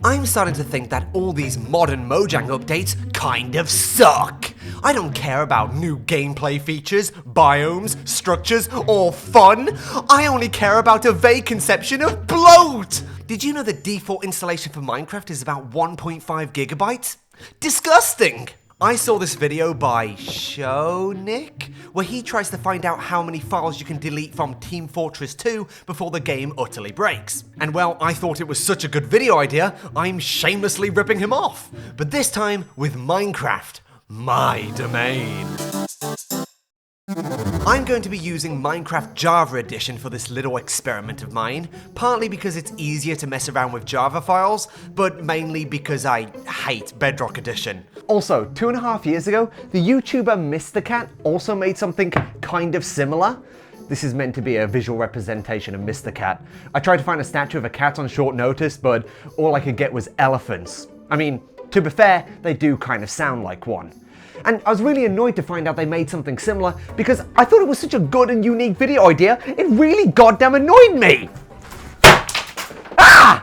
I'm starting to think that all these modern Mojang updates kind of suck. I don't care about new gameplay features, biomes, structures, or fun. I only care about a vague conception of bloat! Did you know the default installation for Minecraft is about 1.5 gigabytes? Disgusting! I saw this video by Nick, where he tries to find out how many files you can delete from Team Fortress 2 before the game utterly breaks. And well, I thought it was such a good video idea, I'm shamelessly ripping him off. But this time with Minecraft, my domain. I'm going to be using Minecraft Java Edition for this little experiment of mine, partly because it's easier to mess around with Java files, but mainly because I hate Bedrock Edition. Also, 2.5 years ago, the YouTuber Mr. Cat also made something kind of similar. This is meant to be a visual representation of Mr. Cat. I tried to find a statue of a cat on short notice, but all I could get was elephants. I mean, to be fair, they do kind of sound like one. And I was really annoyed to find out they made something similar because I thought it was such a good and unique video idea, it really goddamn annoyed me! Ah!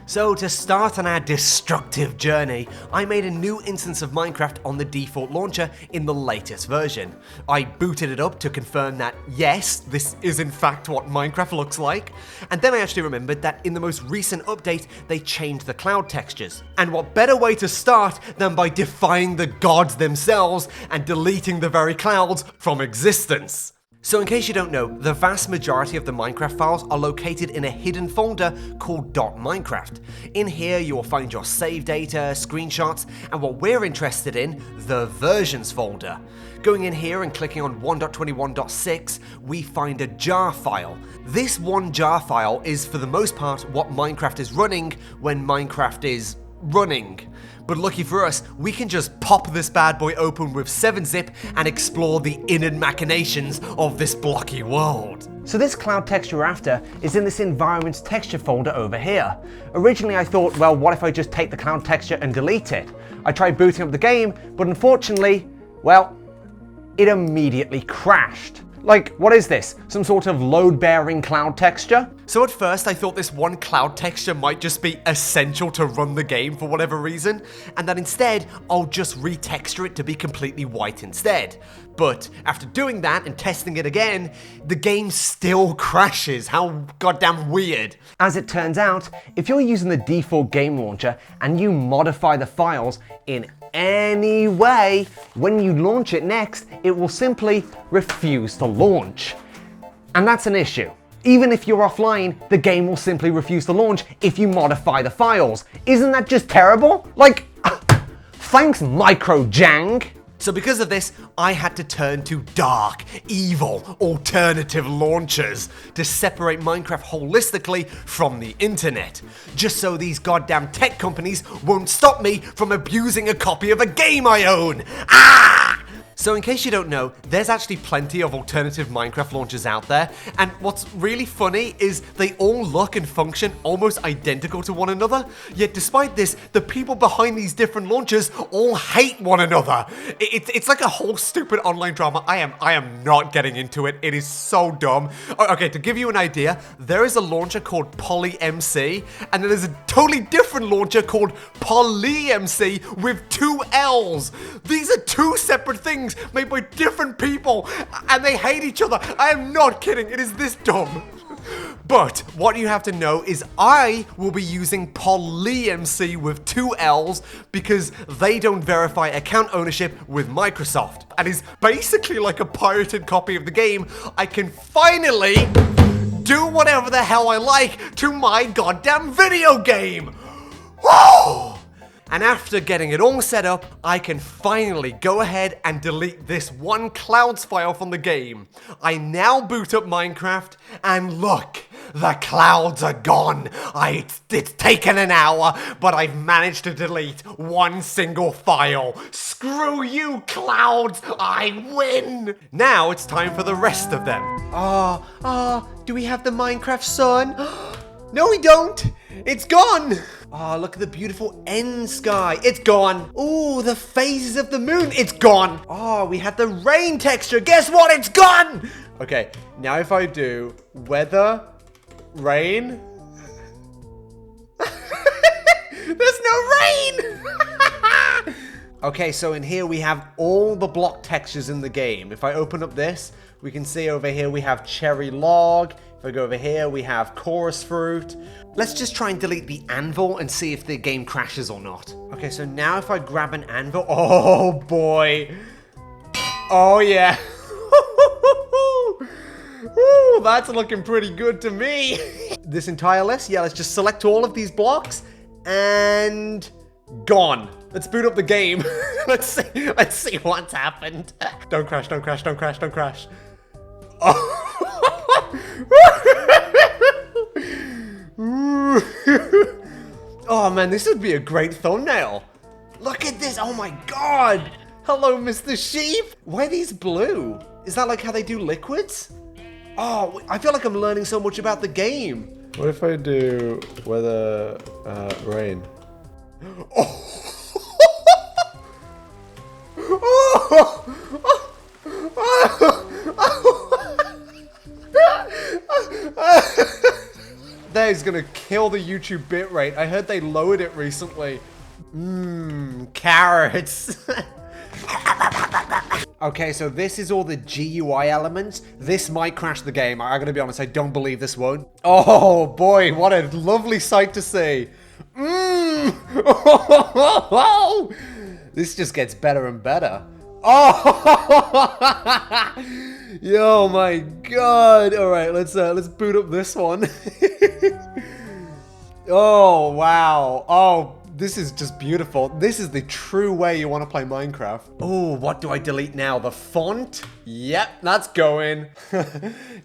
So to start on our destructive journey, I made a new instance of Minecraft on the default launcher in the latest version. I booted it up to confirm that yes, this is in fact what Minecraft looks like, and then I actually remembered that in the most recent update they changed the cloud textures. And what better way to start than by defying the gods themselves and deleting the very clouds from existence? So in case you don't know, the vast majority of the Minecraft files are located in a hidden folder called .minecraft. In here you will find your save data, screenshots, and what we're interested in, the versions folder. Going in here and clicking on 1.21.6, we find a jar file. This one jar file is for the most part what Minecraft is running when Minecraft is running. But lucky for us, we can just pop this bad boy open with 7-zip and explore the inner machinations of this blocky world. So this cloud texture we're after is in this environment's texture folder over here. Originally I thought, well, what if I just take the cloud texture and delete it? I tried booting up the game, but unfortunately, well, it immediately crashed. Like, what is this? Some sort of load-bearing cloud texture? So at first I thought this one cloud texture might just be essential to run the game for whatever reason, and that instead I'll just retexture it to be completely white instead. But after doing that and testing it again, the game still crashes. How goddamn weird. As it turns out, if you're using the default game launcher and you modify the files in any way, when you launch it next, it will simply refuse to launch. And that's an issue. Even if you're offline, the game will simply refuse to launch if you modify the files. Isn't that just terrible? Like, thanks Microjang. So because of this, I had to turn to dark, evil, alternative launchers to separate Minecraft holistically from the internet, just so these goddamn tech companies won't stop me from abusing a copy of a game I own. Ah! So in case you don't know, there's actually plenty of alternative Minecraft launchers out there, and what's really funny is they all look and function almost identical to one another, yet despite this, the people behind these different launchers all hate one another. It's like a whole stupid online drama. I am not getting into it. It is so dumb. Okay, to give you an idea, there is a launcher called PolyMC, and then there's a totally different launcher called PolyMC with 2 L's. These are 2 separate things made by different people, and they hate each other. I am not kidding, it is this dumb. But what you have to know is I will be using PolyMC with 2 L's because they don't verify account ownership with Microsoft, and is basically like a pirated copy of the game. I can finally do whatever the hell I like to my goddamn video game. Whoa! And after getting it all set up, I can finally go ahead and delete this one clouds file from the game. I now boot up Minecraft, and look, the clouds are gone. It's taken an hour, but I've managed to delete one single file. Screw you, clouds, I win! Now it's time for the rest of them. Do we have the Minecraft sun? No, we don't! It's gone! Oh, look at the beautiful end sky. It's gone. Ooh, the phases of the moon. It's gone. Oh, we had the rain texture. Guess what? It's gone! Okay, now if I do weather, rain, insane! Okay, so in here we have all the block textures in the game. If I open up this, we can see over here we have cherry log. If I go over here, we have chorus fruit. Let's just try and delete the anvil and see if the game crashes or not. Okay, so now if I grab an anvil, oh boy. Oh yeah. Ooh, that's looking pretty good to me. This entire list, yeah, let's just select all of these blocks and gone. Let's boot up the game. Let's see what's happened. Don't crash, don't crash, don't crash, don't crash. Oh. Oh man, this would be a great thumbnail. Look at this, oh my god. Hello, Mr. Sheep. Why are these blue? Is that like how they do liquids? Oh, I feel like I'm learning so much about the game. What if I do weather, rain? Oh. That is gonna kill the YouTube bitrate. I heard they lowered it recently. Carrots. Okay, so this is all the GUI elements. This might crash the game. I gotta be honest, I don't believe this won't. Oh boy, what a lovely sight to see. This just gets better and better. Oh, yo, my god. All right, let's boot up this one. Oh, wow. Oh, this is just beautiful. This is the true way you want to play Minecraft. Oh, what do I delete now? The font? Yep, that's going.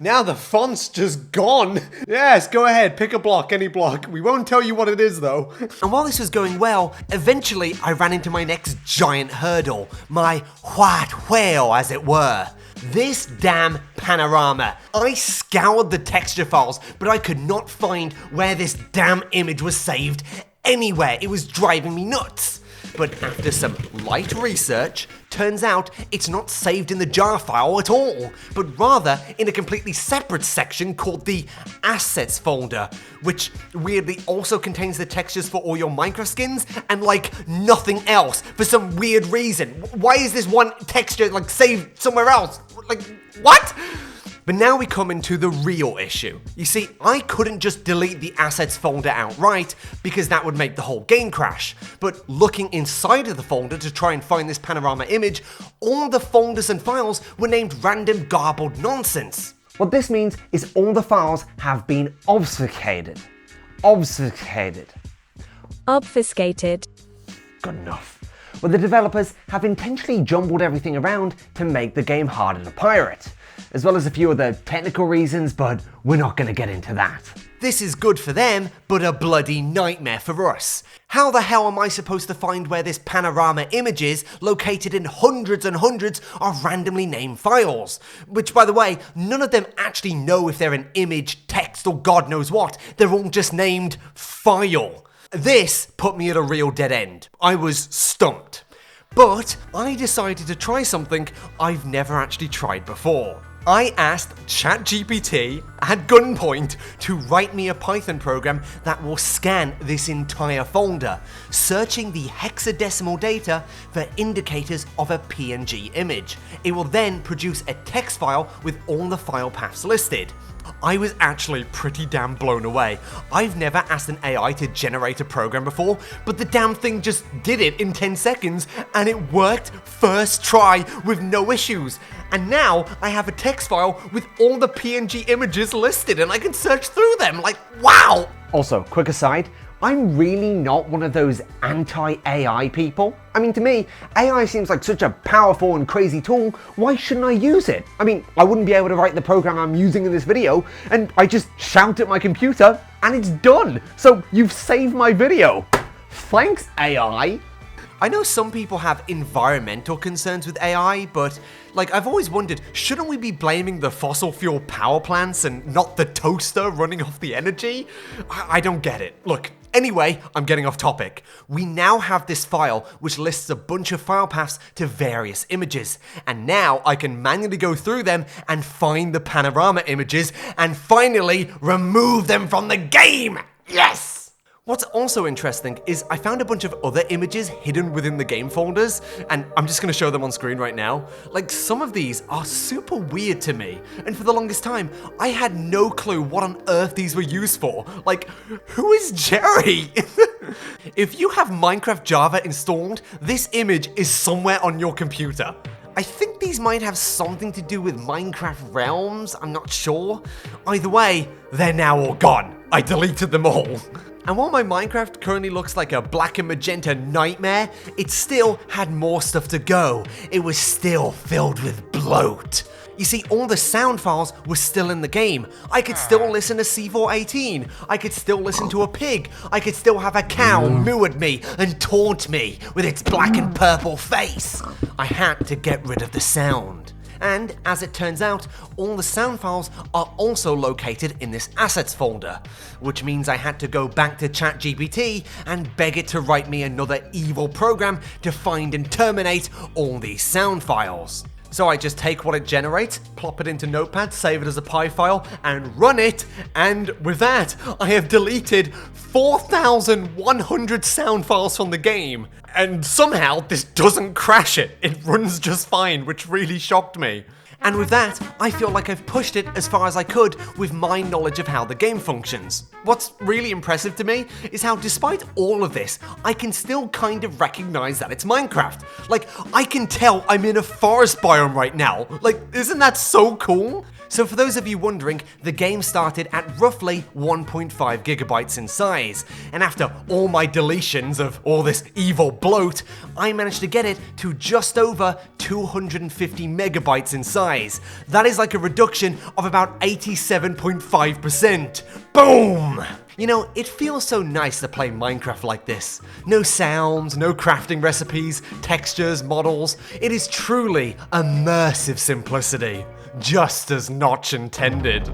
Now the font's just gone. Yes, go ahead, pick a block, any block. We won't tell you what it is though. And while this was going well, eventually I ran into my next giant hurdle. My white whale, as it were. This damn panorama. I scoured the texture files, but I could not find where this damn image was saved anywhere. It was driving me nuts. But after some light research, turns out it's not saved in the jar file at all, but rather in a completely separate section called the assets folder, which weirdly also contains the textures for all your Minecraft skins and like nothing else for some weird reason. Why is this one texture like saved somewhere else? Like, what? But now we come into the real issue. You see, I couldn't just delete the assets folder outright because that would make the whole game crash. But looking inside of the folder to try and find this panorama image, all the folders and files were named random garbled nonsense. What this means is all the files have been obfuscated. Obfuscated. Obfuscated. Good enough. Well, the developers have intentionally jumbled everything around to make the game harder to pirate, as well as a few other technical reasons, but we're not going to get into that. This is good for them, but a bloody nightmare for us. How the hell am I supposed to find where this panorama image is located in hundreds and hundreds of randomly named files? Which, by the way, none of them actually know if they're an image, text, or God knows what. They're all just named file. This put me at a real dead end. I was stumped. But I decided to try something I've never actually tried before. I asked ChatGPT at gunpoint to write me a Python program that will scan this entire folder, searching the hexadecimal data for indicators of a PNG image. It will then produce a text file with all the file paths listed. I was actually pretty damn blown away. I've never asked an AI to generate a program before, but the damn thing just did it in 10 seconds and it worked first try with no issues. And now I have a text file with all the PNG images listed and I can search through them. Like, wow! Also, quick aside, I'm really not one of those anti-AI people. I mean, to me, AI seems like such a powerful and crazy tool. Why shouldn't I use it? I mean, I wouldn't be able to write the program I'm using in this video, and I just shout at my computer, and it's done. So you've saved my video. Thanks, AI. I know some people have environmental concerns with AI, but like I've always wondered, shouldn't we be blaming the fossil fuel power plants and not the toaster running off the energy? I don't get it. Look, anyway, I'm getting off topic. We now have this file which lists a bunch of file paths to various images, and now I can manually go through them and find the panorama images and finally remove them from the game. Yes! What's also interesting is I found a bunch of other images hidden within the game folders, and I'm just gonna show them on screen right now. Like, some of these are super weird to me, and for the longest time, I had no clue what on earth these were used for. Like, who is Jerry? If you have Minecraft Java installed, this image is somewhere on your computer. I think these might have something to do with Minecraft Realms, I'm not sure. Either way, they're now all gone. I deleted them all. And while my Minecraft currently looks like a black and magenta nightmare, it still had more stuff to go. It was still filled with bloat. You see, all the sound files were still in the game. I could still listen to C418. I could still listen to a pig. I could still have a cow moo at me and taunt me with its black and purple face. I had to get rid of the sound. And as it turns out, all the sound files are also located in this assets folder, which means I had to go back to ChatGPT and beg it to write me another evil program to find and terminate all these sound files. So I just take what it generates, plop it into Notepad, save it as a PI file, and run it, and with that, I have deleted 4,100 sound files from the game. And somehow, this doesn't crash it. It runs just fine, which really shocked me. And with that, I feel like I've pushed it as far as I could with my knowledge of how the game functions. What's really impressive to me is how despite all of this, I can still kind of recognize that it's Minecraft. Like, I can tell I'm in a forest biome right now. Like, isn't that so cool? So for those of you wondering, the game started at roughly 1.5 gigabytes in size, and after all my deletions of all this evil bloat, I managed to get it to just over 250 megabytes in size. That is like a reduction of about 87.5%. Boom! You know, it feels so nice to play Minecraft like this. No sounds, no crafting recipes, textures, models. It is truly immersive simplicity. Just as Notch intended.